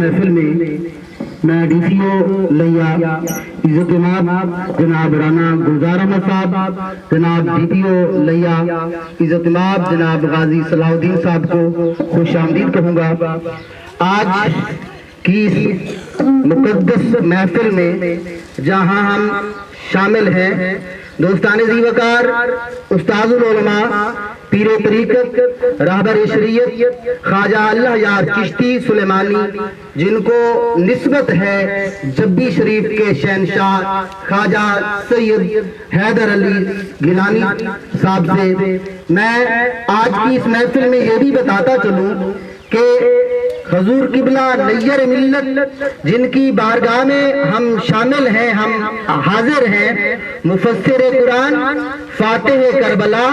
محفل میں میں ڈی سی او لیا عزت مآب جناب رانا گلزار احمد صاحب، جناب ڈی پی او لیا عزت مآب جناب غازی صلاح الدین صاحب کو خوش آمدید کہوں گا۔ آج کی اس مقدس محفل میں جہاں ہم شامل ہیں دوستان ذی وقار، استاد العلماء، پیر طریقت، راہبر شریعت خواجہ اللہ یار چشتی سلیمانی، جن کو نسبت ہے جبی شریف کے شہنشاہ خواجہ سید حیدر علی گیلانی صاحب سے، میں آج کی اس محفل میں یہ بھی بتاتا چلوں کہ حضور قبلہ نیر ملت جن کی بارگاہ میں ہم شامل ہیں، ہم حاضر ہیں، مفسر قرآن، فاتح کربلا،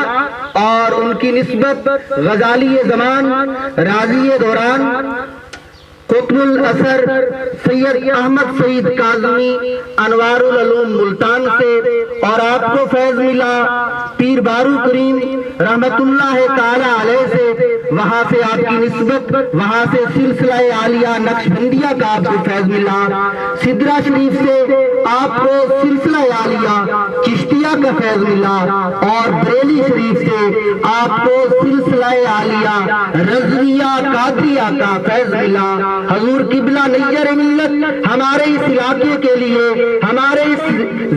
اور ان کی نسبت غزالی زمان، راضی دوران، قطب الاثر سید احمد سعید کاظمی انوار العلوم ملتان سے، اور آپ کو فیض ملا پیر بارو کریم رحمت اللہ تعالی علیہ سے، وہاں سے آپ کی نسبت، وہاں سے سلسلہ عالیہ نقشبندیہ کا آپ کو فیض ملا، سدرہ شریف سے آپ کو سلسلہ عالیہ چشتیہ کا فیض ملا، اور بریلی شریف سے آپ کو سلسلہ عالیہ رضویہ قادریہ کا فیض ملا۔ حضور قبلہ نیر ملت ہمارے اس علاقے کے لیے، ہمارے اس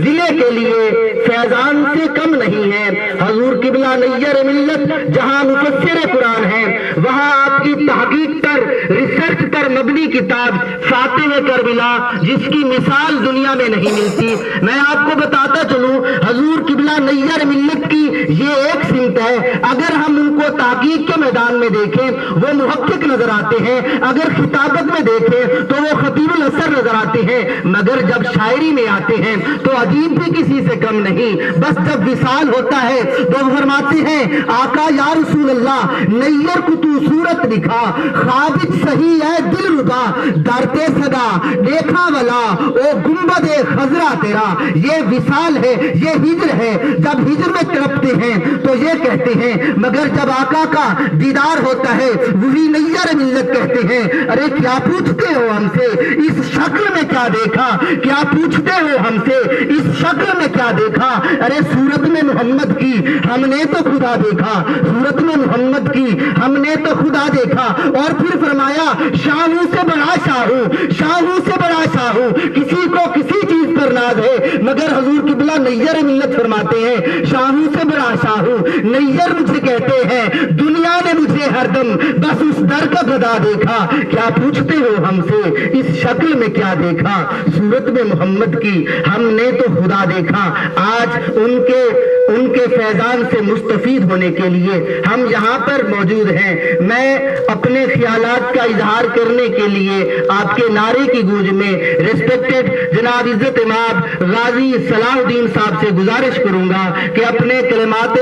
ضلع کے لیے فیضان سے کم نہیں ہے۔ حضور قبلہ نیر ملت جہاں مفسر قرآن ہے، وہاں آپ کی تحقیق پر، ریسرچ پر مبنی کتاب فاتح کربلا، جس کی مثال دنیا میں نہیں ملتی۔ میں آپ کو بتاتا چلوں، حضور قبلہ نیر ملت کی یہ ایک سمت ہے، اگر ہم ان کو تحقیق کے میدان میں دیکھیں وہ محقق نظر آتے ہیں، اگر خطابت میں دیکھیں تو وہ خطیب الاثر نظر آتے ہیں، مگر جب شاعری میں آتے ہیں تو عجیب بھی کسی سے کم نہیں۔ بس جب وصال ہوتا ہے تو وہ فرماتے ہیں آقا یا رسول اللہ نیر کو تو صورت دکھا، خوابت صحیح ہے دل ربا، درتے صدا دیکھا والا او گنبد خضرا تیرا۔ یہ وصال ہے، یہ ہجر ہے۔ جب ہجر میں تڑپتے ہیں تو یہ کہتے ہیں، مگر جب آقا کا دیدار ہوتا ہے وہی نیر ملت کہتے ہیں ارے کیا پوچھتے ہو ہم سے، اس شکل میں کیا دیکھا، کیا پوچھتے ہو ہم سے، اس شکل میں کیا دیکھا، ارے صورت میں محمد کی ہم نے تو خدا دیکھا، صورت میں محمد کی ہم نے تو خدا دیکھا۔ اور پھر فرمایا شاہوں سے بڑا شاہوں، شاہوں سے بڑا شاہوں، کسی کو کسی چیز پر ناز ہے، مگر حضور قبلہ نیر ملت فرماتے ہیں شاہوں سے بڑا شاہوں، نیر مجھے کہتے ہیں دنیا نے مجھے ہر دم بس اس در کا گدا دیکھا، کیا پوچھتے ہو ہم سے اس شکل میں کیا دیکھا، صورت میں محمد کی ہم نے تو خدا دیکھا۔ آج ان کے فیضان سے مستفید ہونے کے لیے ہم یہاں پر موجود ہیں۔ میں اپنے خیالات کا اظہار کرنے کے لیے آپ کے نعرے کی گونج میں ریسپیکٹڈ جناب عزت مآب غازی صلاح الدین صاحب سے گزارش کروں گا کہ اپنے کلمات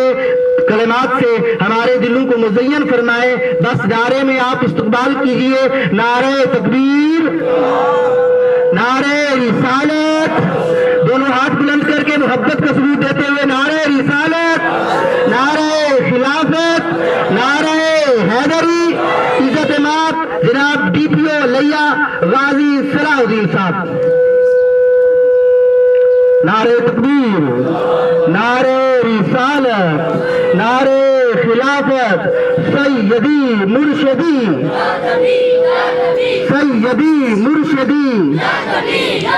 سے ہمارے دلوں کو مزین فرمائے۔ بس نعرے میں آپ استقبال کیجئے، نعرہ تکبیر، نعرہ رسالت، دونوں ہاتھ بلند کر کے محبت کا ثبوت دیتے ہوئے نعرہ رسالت، نعرہ خلافت، نعرہ حیدری، عزت مآب جناب ڈی پی او لیا غازی صلاح الدین صاحب۔ نعرہ تکبیر، نعرہ رسالت، نعرہ خلافت، سیدی مرشدی، سیدی مرشدی۔